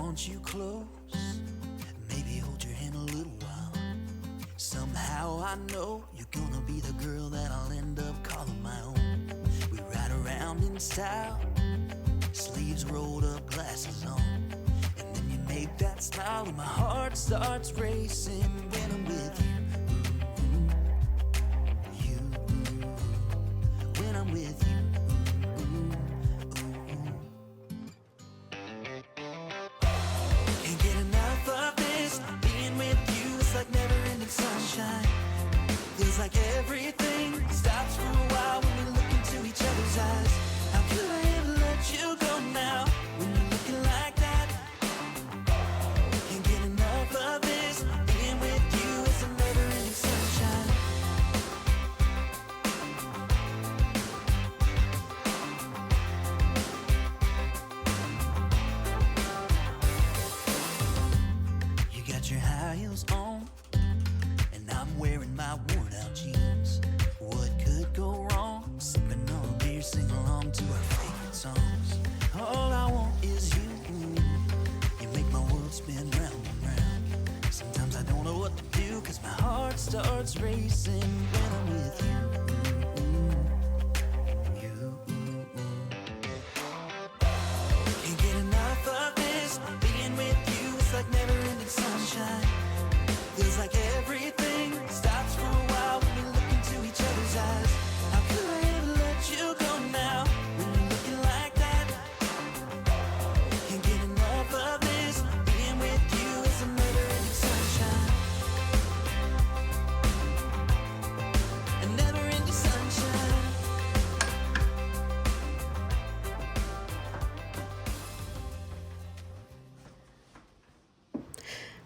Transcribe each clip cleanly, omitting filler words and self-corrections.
want you close, maybe hold your hand a little while. Somehow I know you're gonna be the girl that I'll end up calling my own. We ride around in style, sleeves rolled up, glasses on, and then you make that smile and my heart starts racing when I'm with you. When I'm with you. Can't get enough of this, being with you is like never-ending sunshine. Feels like everything stops for a while when we look into each other's eyes. How could I ever let you go now when you're looking like that? Can't get enough of this, being with you is a never-ending sunshine. You got your high heels on, and I'm wearing my worn out jeans. What could go wrong? Sipping on a beer, sing along to our favorite songs. All I want is you. You make my world spin round and round. Sometimes I don't know what to do, cause my heart starts racing when I'm with you. Can't get enough of this, being with you is like never-ending sunshine. Feels like everything stops for a while when we look into each other's eyes. How could I ever let you go now when you're looking like that? Can't get enough of this, being with you is a never-ending sunshine. A never-ending sunshine.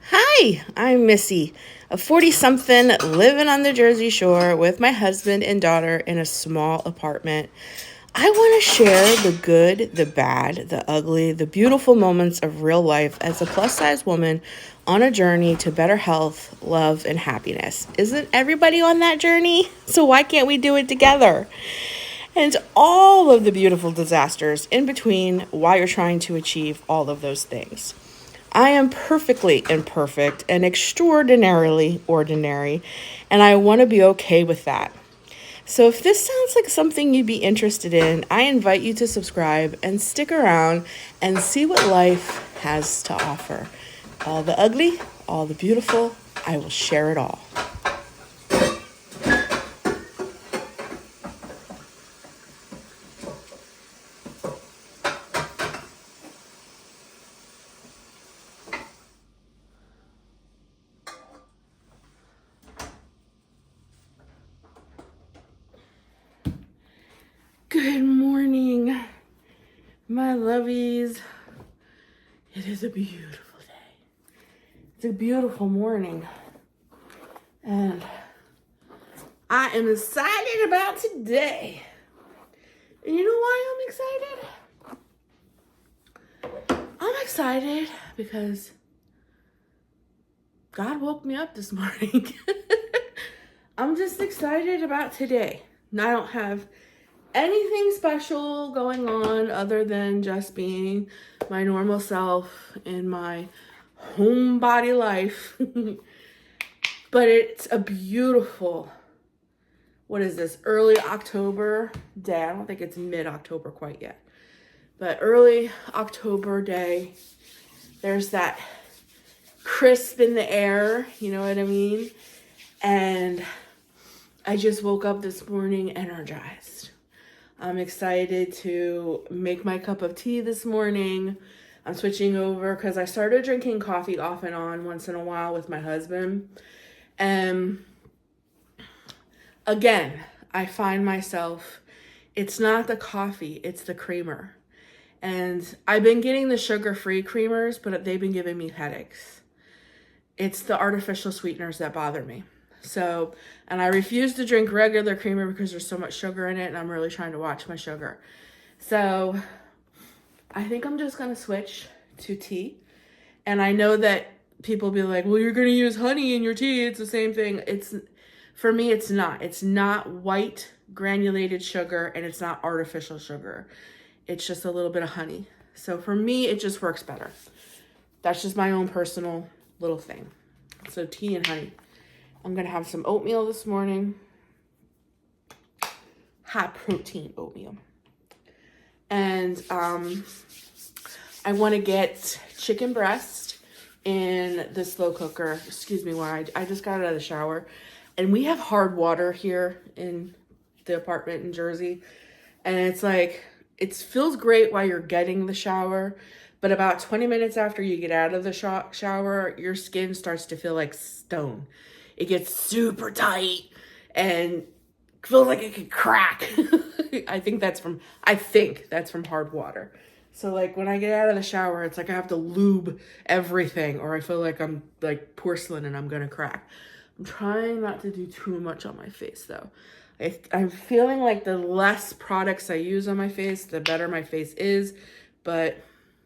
Hi, I'm Missy, a 40-something living on the Jersey Shore with my husband and daughter in a small apartment. I want to share the good, the bad, the ugly, the beautiful moments of real life as a plus-size woman on a journey to better health, love, and happiness. Isn't everybody on that journey? So why can't we do it together? And all of the beautiful disasters in between while you're trying to achieve all of those things. I am perfectly imperfect and extraordinarily ordinary, and I want to be okay with that. So if this sounds like something you'd be interested in, I invite you to subscribe and stick around and see what life has to offer. All the ugly, all the beautiful, I will share it all. Good morning, my lovies. It is a beautiful day. It's a beautiful morning. And I am excited about today. And you know why I'm excited? I'm excited because God woke me up this morning. I'm just excited about today. I don't have anything special going on other than just being my normal self in my homebody life. But it's a beautiful, what is this, early October day. I don't think it's mid-October quite yet, but early October day. There's that crisp in the air, you know what I mean? And I just woke up this morning energized. I'm excited to make my cup of tea this morning. I'm switching over because I started drinking coffee off and on once in a while with my husband. And again, I find myself, it's not the coffee, it's the creamer. And I've been getting the sugar-free creamers, but they've been giving me headaches. It's the artificial sweeteners that bother me. So, and I refuse to drink regular creamer because there's so much sugar in it, and I'm really trying to watch my sugar. So I think I'm just going to switch to tea. And I know that people be like, well, you're going to use honey in your tea. It's the same thing. For me, it's not. It's not white granulated sugar, and it's not artificial sugar. It's just a little bit of honey. So for me, it just works better. that's just my own personal little thing. So tea and honey. I'm going to have some oatmeal this morning. High protein oatmeal. And I want to get chicken breast in the slow cooker. Excuse me, while I just got out of the shower. And we have hard water here in the apartment in Jersey. And it's like, it feels great while you're getting the shower. But about 20 minutes after you get out of the shower, your skin starts to feel like stone. It gets super tight and feels like it could crack. I think that's from hard water. So like when I get out of the shower, it's like I have to lube everything, or I feel like I'm like porcelain and I'm gonna crack. I'm trying not to do too much on my face though. I'm feeling like the less products I use on my face, the better my face is. But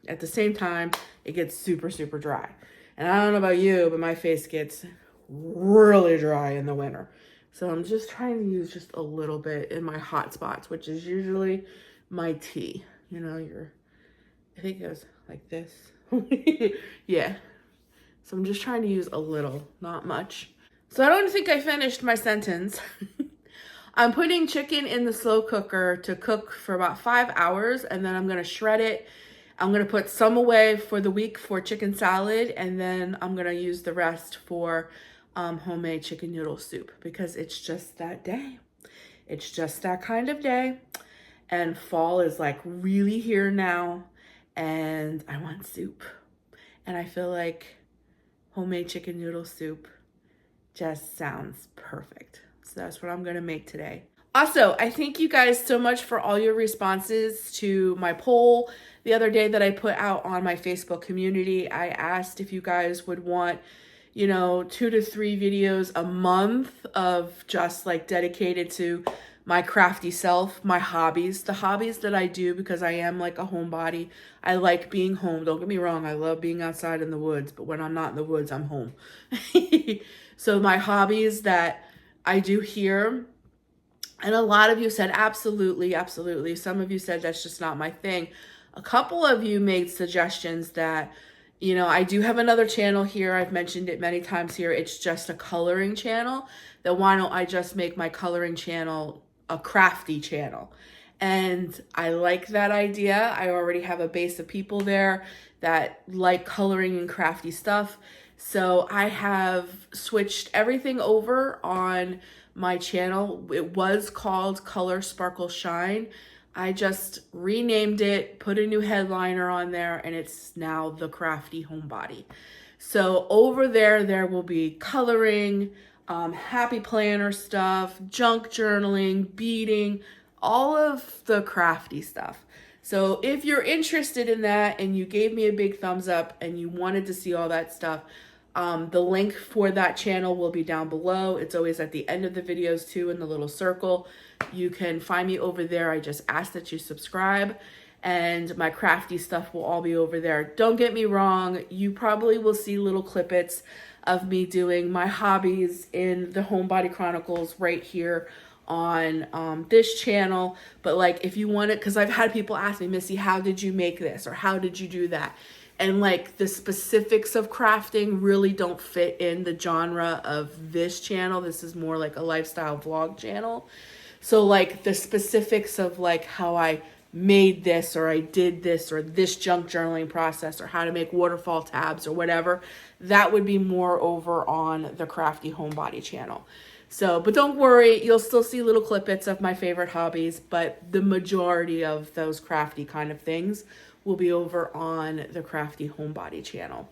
at the same time, it gets super, super dry. And I don't know about you, but my face gets really dry in the winter. So I'm just trying to use just a little bit in my hot spots, which is usually my tea. You know, I think it goes like this. Yeah. So I'm just trying to use a little, not much. So I don't think I finished my sentence. I'm putting chicken in the slow cooker to cook for about 5 hours, and then I'm going to shred it. I'm going to put some away for the week for chicken salad, and then I'm going to use the rest for homemade chicken noodle soup, because it's just that day. It's just that kind of day. And fall is like really here now, and I want soup. And I feel like homemade chicken noodle soup just sounds perfect. So that's what I'm going to make today. Also, I thank you guys so much for all your responses to my poll the other day that I put out on my Facebook community. I asked if you guys would want, 2 to 3 videos a month of just like dedicated to my crafty self, my hobbies, the hobbies that I do, because I am like a homebody. I like being home. Don't get me wrong. I love being outside in the woods, but when I'm not in the woods, I'm home. So my hobbies that I do here, and a lot of you said, absolutely, absolutely. Some of you said that's just not my thing. A couple of you made suggestions that, I do have another channel here. I've mentioned it many times here. It's just a coloring channel. Then why don't I just make my coloring channel a crafty channel? And I like that idea. I already have a base of people there that like coloring and crafty stuff. So I have switched everything over on my channel. It was called Color Sparkle Shine. I just renamed it, put a new headliner on there, and it's now the Crafty Homebody. So over there will be coloring, happy planner stuff, junk journaling, beading, all of the crafty stuff. So if you're interested in that and you gave me a big thumbs up and you wanted to see all that stuff, the link for that channel will be down below. It's always at the end of the videos too, in the little circle. You can find me over there. I just ask that you subscribe, and my crafty stuff will all be over there. Don't get me wrong. You probably will see little clippets of me doing my hobbies in the Homebody Chronicles right here on this channel. But like, if you want it, because I've had people ask me, Missy, how did you make this? Or how did you do that? And like the specifics of crafting really don't fit in the genre of this channel. This is more like a lifestyle vlog channel. So like the specifics of like how I made this, or I did this, or this junk journaling process, or how to make waterfall tabs or whatever, that would be more over on the Crafty Homebody channel. So, but don't worry, you'll still see little clippets of my favorite hobbies, but the majority of those crafty kind of things will be over on the Crafty Homebody channel.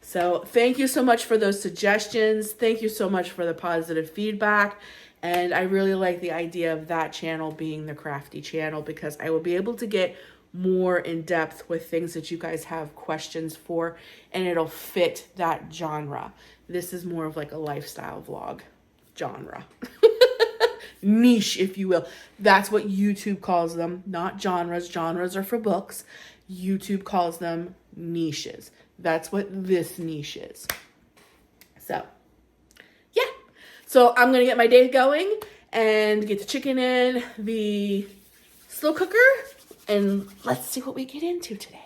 So thank you so much for those suggestions. Thank you so much for the positive feedback. And I really like the idea of that channel being the crafty channel, because I will be able to get more in depth with things that you guys have questions for, and it'll fit that genre. This is more of like a lifestyle vlog genre. Niche, if you will. That's what YouTube calls them, not genres. Genres are for books. YouTube calls them niches. That's what this niche is. So, yeah. So I'm going to get my day going and get the chicken in the slow cooker, and let's see what we get into today.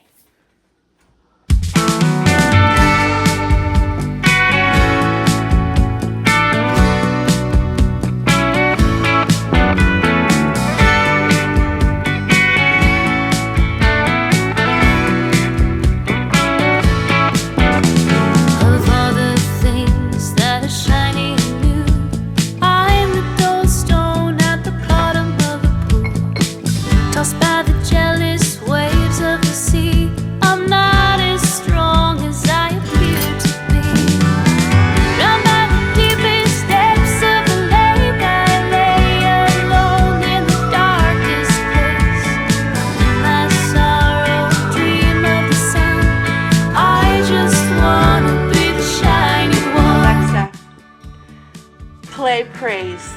play Praise.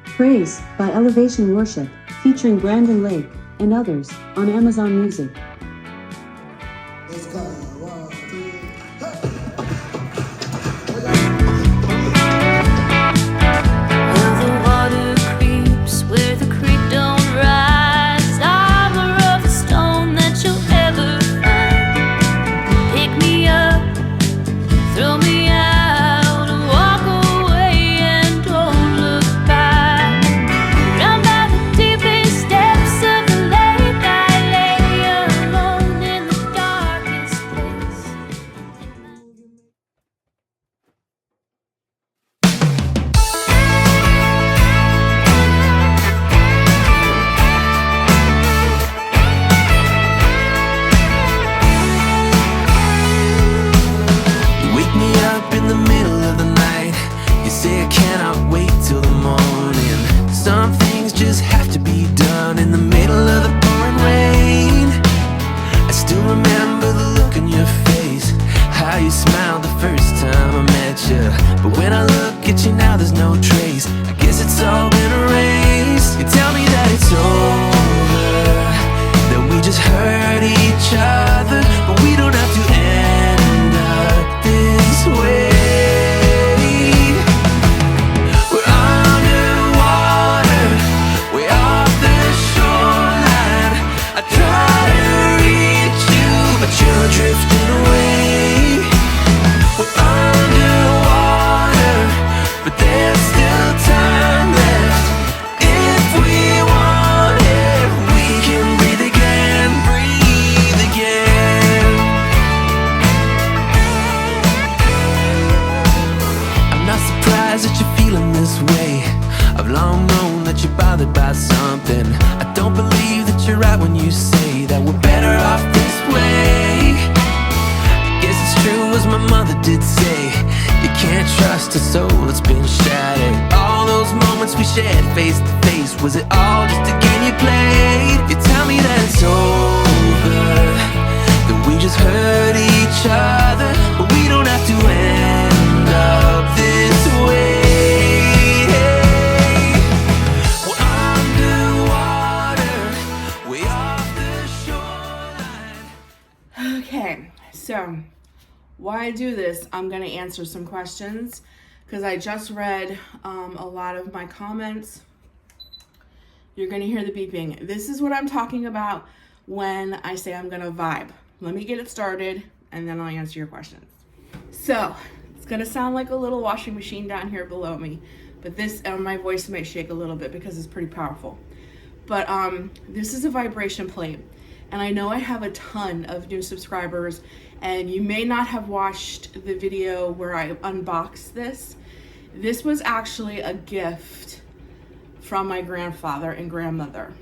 Praise by Elevation Worship, featuring Brandon Lake and others on Amazon Music. Let's go. 1, 2, hey. Well, the water creeps where the creek don't rise. I'm a rough stone that you'll ever find. Pick me up, throw me out, and walk away and don't look back. Round by the deepest depths of the lake, I lay alone in the darkest place. You wake me up in the middle of the night. You say I cannot wait till the morning. Some things just have to be done in the middle of the pouring rain. I still remember the look on your face, how you smiled the first time I met you. But when I look at you now, there's no trace. I guess it's all been erased. You tell me that it's over, that we just hurt each other, but we don't have to end up this way. We're underwater, way off the shoreline. I try to reach you, but you're drifting away. We're underwater, but there's still time left. If we want it, we can breathe again, breathe again. I'm not surprised that you're feeling this way. I've long known that you're bothered by something. I don't believe that you're right when you say that we're better off this way. I guess it's true as my mother did say, you can't trust a soul that's been shattered. All those moments we shared face to face, was it all just a game you played? You tell me that it's over, that we just hurt each other, but we don't have to end up this way. We're underwater, way off the shoreline. Okay, so why I do this, I'm going to answer some questions because I just read a lot of my comments. You're going to hear the beeping. This is what I'm talking about when I say I'm going to vibe. Let me get it started and then I'll answer your questions. So it's going to sound like a little washing machine down here below me, but my voice may shake a little bit because it's pretty powerful. But this is a vibration plate. And I know I have a ton of new subscribers, and you may not have watched the video where I unboxed this. This was actually a gift from my grandfather and grandmother.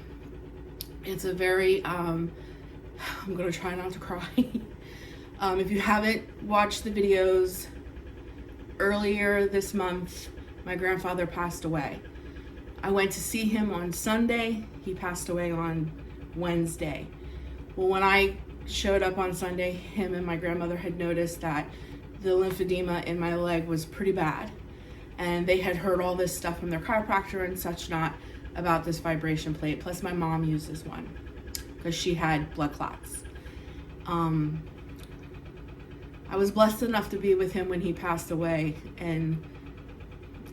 It's a very, I'm gonna try not to cry. If you haven't watched the videos, earlier this month, my grandfather passed away. I went to see him on Sunday. He passed away on Wednesday. Well, when I showed up on Sunday, him and my grandmother had noticed that the lymphedema in my leg was pretty bad. And they had heard all this stuff from their chiropractor and such not about this vibration plate. Plus my mom uses one because she had blood clots. I was blessed enough to be with him when he passed away, and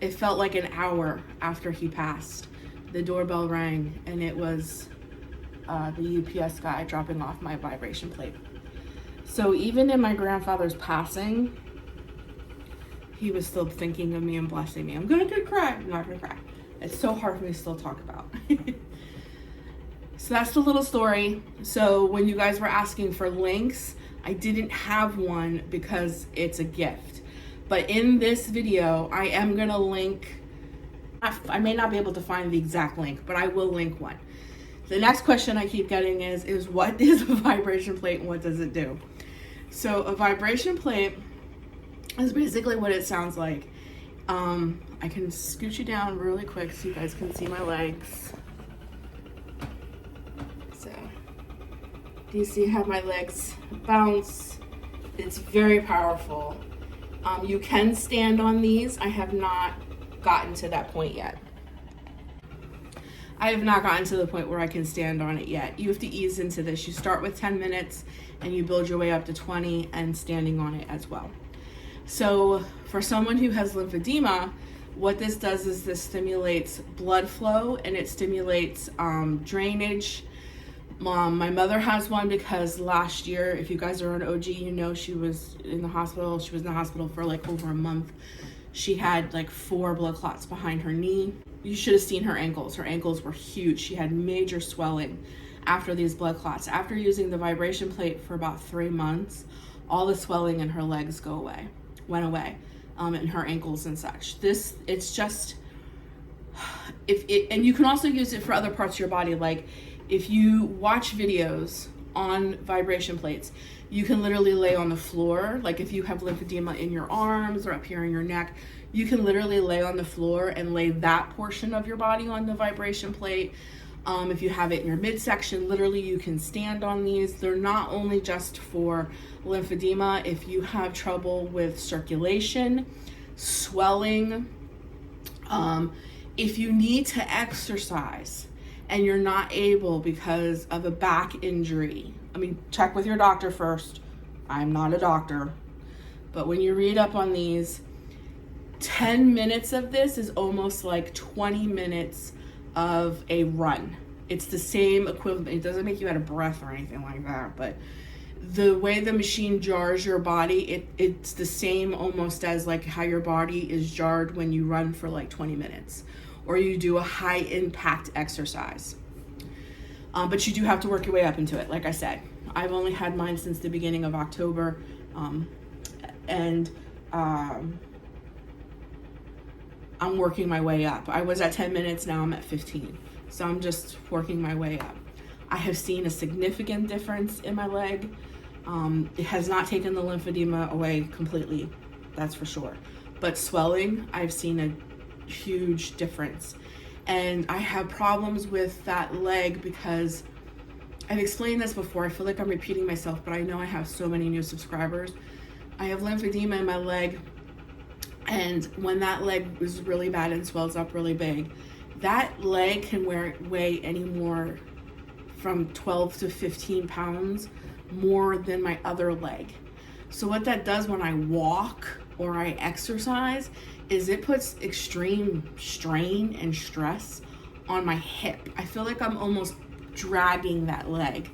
it felt like an hour after he passed. The doorbell rang and it was the UPS guy dropping off my vibration plate. So even in my grandfather's passing, he was still thinking of me and blessing me. I'm gonna cry. I'm not gonna cry. It's so hard for me to still talk about. So that's the little story. So when you guys were asking for links, I didn't have one because it's a gift. But in this video, I am gonna link, I may not be able to find the exact link, but I will link one. The next question I keep getting is what is a vibration plate and what does it do? So a vibration plate is basically what it sounds like. I can scoot you down really quick so you guys can see my legs. So, do you see how my legs bounce? It's very powerful. You can stand on these. I have not gotten to that point yet. I have not gotten to the point where I can stand on it yet. You have to ease into this. You start with 10 minutes and you build your way up to 20 and standing on it as well. So for someone who has lymphedema, what this does is this stimulates blood flow and it stimulates drainage. My mother has one because last year, if you guys are on OG, you know she was in the hospital. She was in the hospital for like over a month. She had like 4 blood clots behind her knee. You should have seen her ankles. Her ankles were huge. She had major swelling after these blood clots. After using the vibration plate for about 3 months, all the swelling in her legs went away, and her ankles and such. It's just, and you can also use it for other parts of your body. Like if you watch videos on vibration plates, you can literally lay on the floor. Like if you have lymphedema in your arms or up here in your neck, you can literally lay on the floor and lay that portion of your body on the vibration plate. If you have it in your midsection, literally you can stand on these. They're not only just for lymphedema. If you have trouble with circulation, swelling, if you need to exercise and you're not able because of a back injury, I mean, check with your doctor first. I'm not a doctor, but when you read up on these, 10 minutes of this is almost like 20 minutes of a run. It's the same equivalent. It doesn't make you out of breath or anything like that, but the way the machine jars your body, it's the same almost as like how your body is jarred when you run for like 20 minutes or you do a high impact exercise. But you do have to work your way up into it. Like I said, I've only had mine since the beginning of October, I'm working my way up. I was at 10 minutes, now I'm at 15. So I'm just working my way up. I have seen a significant difference in my leg. It has not taken the lymphedema away completely, that's for sure. But swelling, I've seen a huge difference. And I have problems with that leg because I've explained this before. I feel like I'm repeating myself, but I know I have so many new subscribers. I have lymphedema in my leg. And when that leg is really bad and swells up really big, that leg can weigh anymore from 12 to 15 pounds more than my other leg. So what that does when I walk or I exercise is it puts extreme strain and stress on my hip. I feel like I'm almost dragging that leg.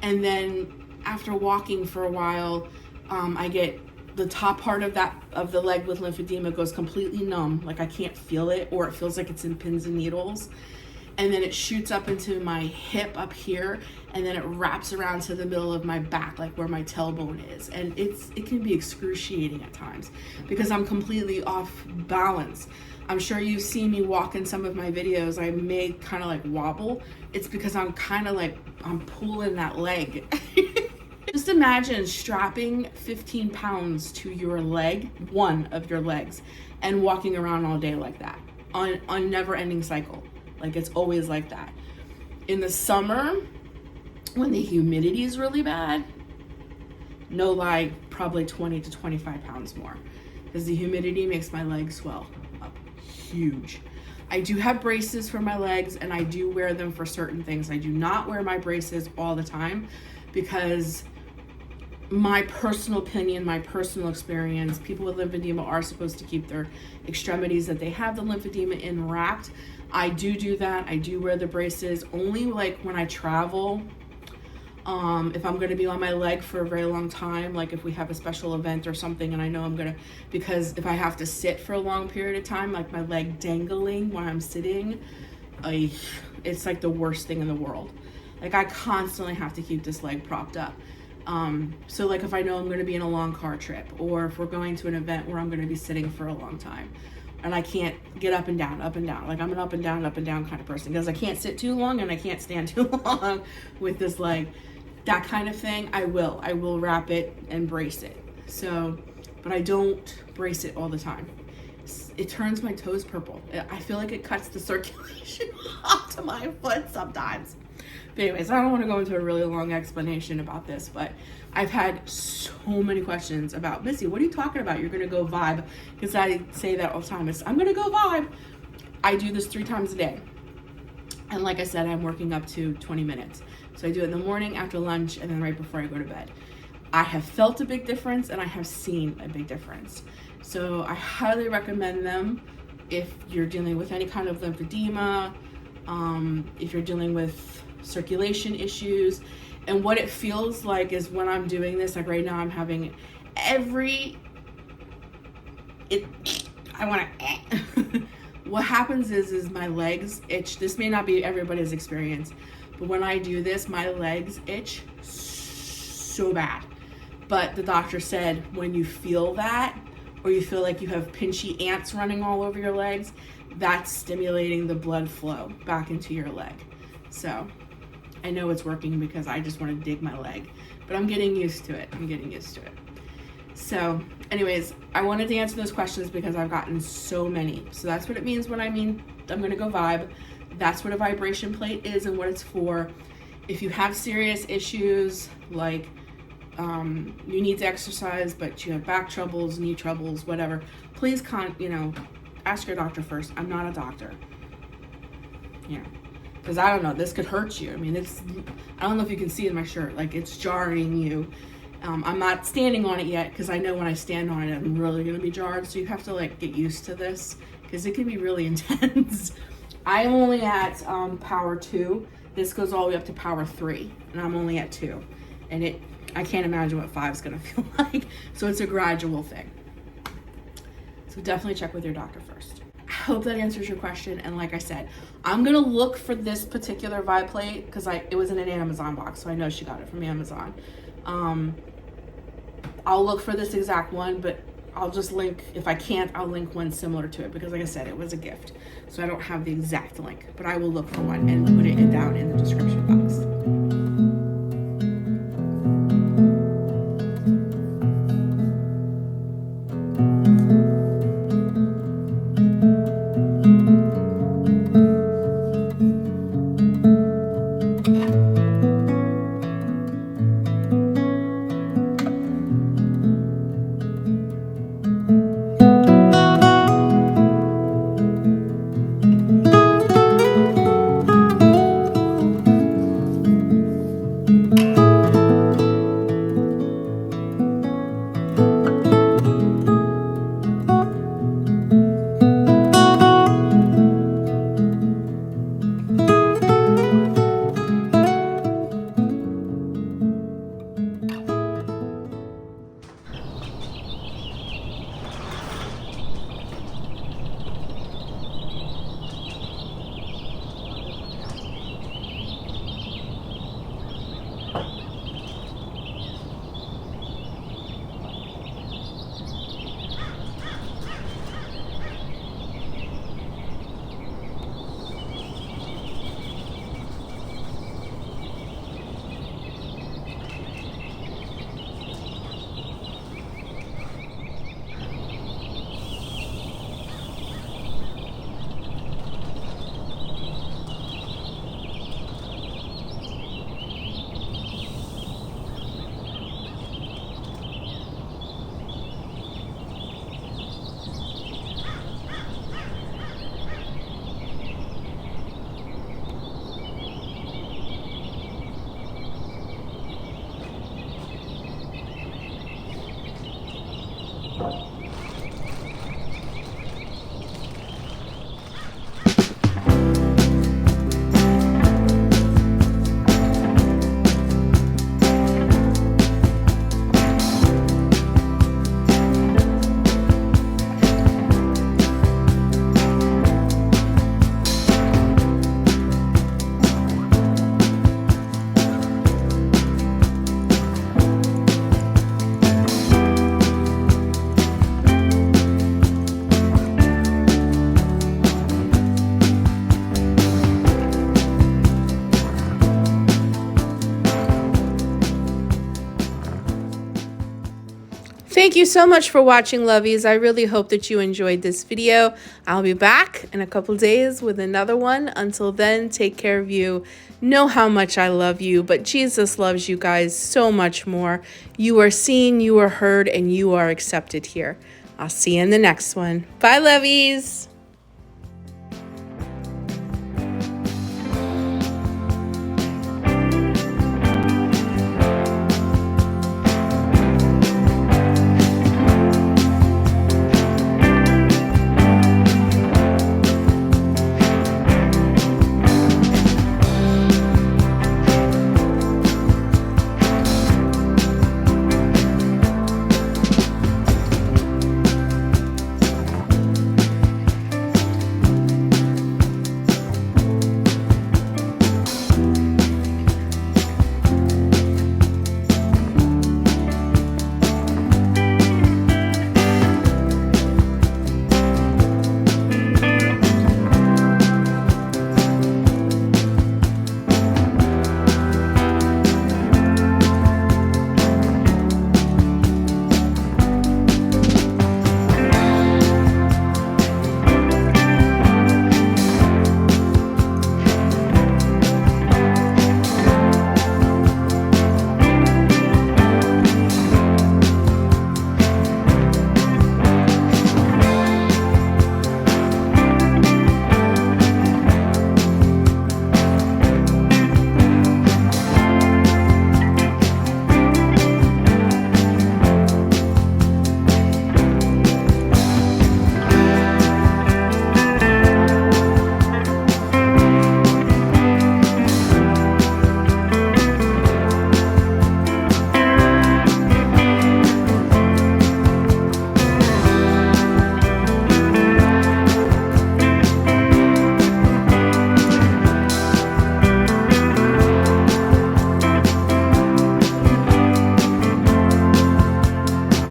And then after walking for a while, I get the top part of the leg with lymphedema goes completely numb, like I can't feel it, or it feels like it's in pins and needles. And then it shoots up into my hip up here, and then it wraps around to the middle of my back, like where my tailbone is. And it can be excruciating at times because I'm completely off balance. I'm sure you've seen me walk in some of my videos. I may kind of like wobble. It's because I'm kind of like, I'm pulling that leg. Just imagine strapping 15 pounds to your leg, one of your legs, and walking around all day like that on never-ending cycle. Like it's always like that. In the summer, when the humidity is really bad, no lie, probably 20 to 25 pounds more because the humidity makes my legs swell up huge. I do have braces for my legs and I do wear them for certain things. I do not wear my braces all the time because my personal opinion, my personal experience, people with lymphedema are supposed to keep their extremities that they have the lymphedema in wrapped. I do that. I do wear the braces only like when I travel. If I'm going to be on my leg for a very long time, like if we have a special event or something and I know I'm going to, because if I have to sit for a long period of time, like my leg dangling while I'm sitting, it's like the worst thing in the world. Like I constantly have to keep this leg propped up. So like if I know I'm going to be in a long car trip, or if we're going to an event where I'm going to be sitting for a long time and I can't get up and down, like I'm an up and down kind of person because I can't sit too long and I can't stand too long with this leg, that kind of thing, I will wrap it and brace it. So, but I don't brace it all the time. It turns my toes purple. I feel like it cuts the circulation off to my foot sometimes But anyways, I don't want to go into a really long explanation about this, but I've had so many questions about, Missy, what are you talking about? You're going to go vibe. Because I say that all the time. I'm going to go vibe. I do this 3 times a day. And like I said, I'm working up to 20 minutes. So I do it in the morning, after lunch, and then right before I go to bed. I have felt a big difference, and I have seen a big difference. So I highly recommend them if you're dealing with any kind of lymphedema, if you're dealing with circulation issues. And what it feels like is when I'm doing this, like right now I'm having I want to what happens is my legs itch. This may not be everybody's experience, but when I do this, my legs itch so bad. But the doctor said when you feel that, or you feel like you have pinchy ants running all over your legs, that's stimulating the blood flow back into your leg. So I know it's working because I just want to dig my leg, but I'm getting used to it. So anyways, I wanted to answer those questions because I've gotten so many. So that's what it means when I mean I'm going to go vibe. That's what a vibration plate is and what it's for. If you have serious issues like you need to exercise, but you have back troubles, knee troubles, whatever, please ask your doctor first. I'm not a doctor. Because I don't know, this could hurt you. I mean, I don't know if you can see in my shirt, like it's jarring you. I'm not standing on it yet because I know when I stand on it, I'm really going to be jarred. So you have to like get used to this because it can be really intense. I'm only at power 2. This goes all the way up to power 3, and I'm only at 2. And I can't imagine what 5 is going to feel like. So it's a gradual thing. So definitely check with your doctor first. I hope that answers your question. And like I said, I'm going to look for this particular vibe plate because it was in an Amazon box. So I know she got it from Amazon. I'll look for this exact one, but I'll just link, if I can't, I'll link one similar to it because like I said, it was a gift. So I don't have the exact link, but I will look for one and put it down in the description box. Thank you so much for watching, lovies. I really hope that you enjoyed this video. I'll be back in a couple days with another one. Until then, take care of you. Know how much I love you, but Jesus loves you guys so much more. You are seen, you are heard, and you are accepted here. I'll see you in the next one. Bye, lovies.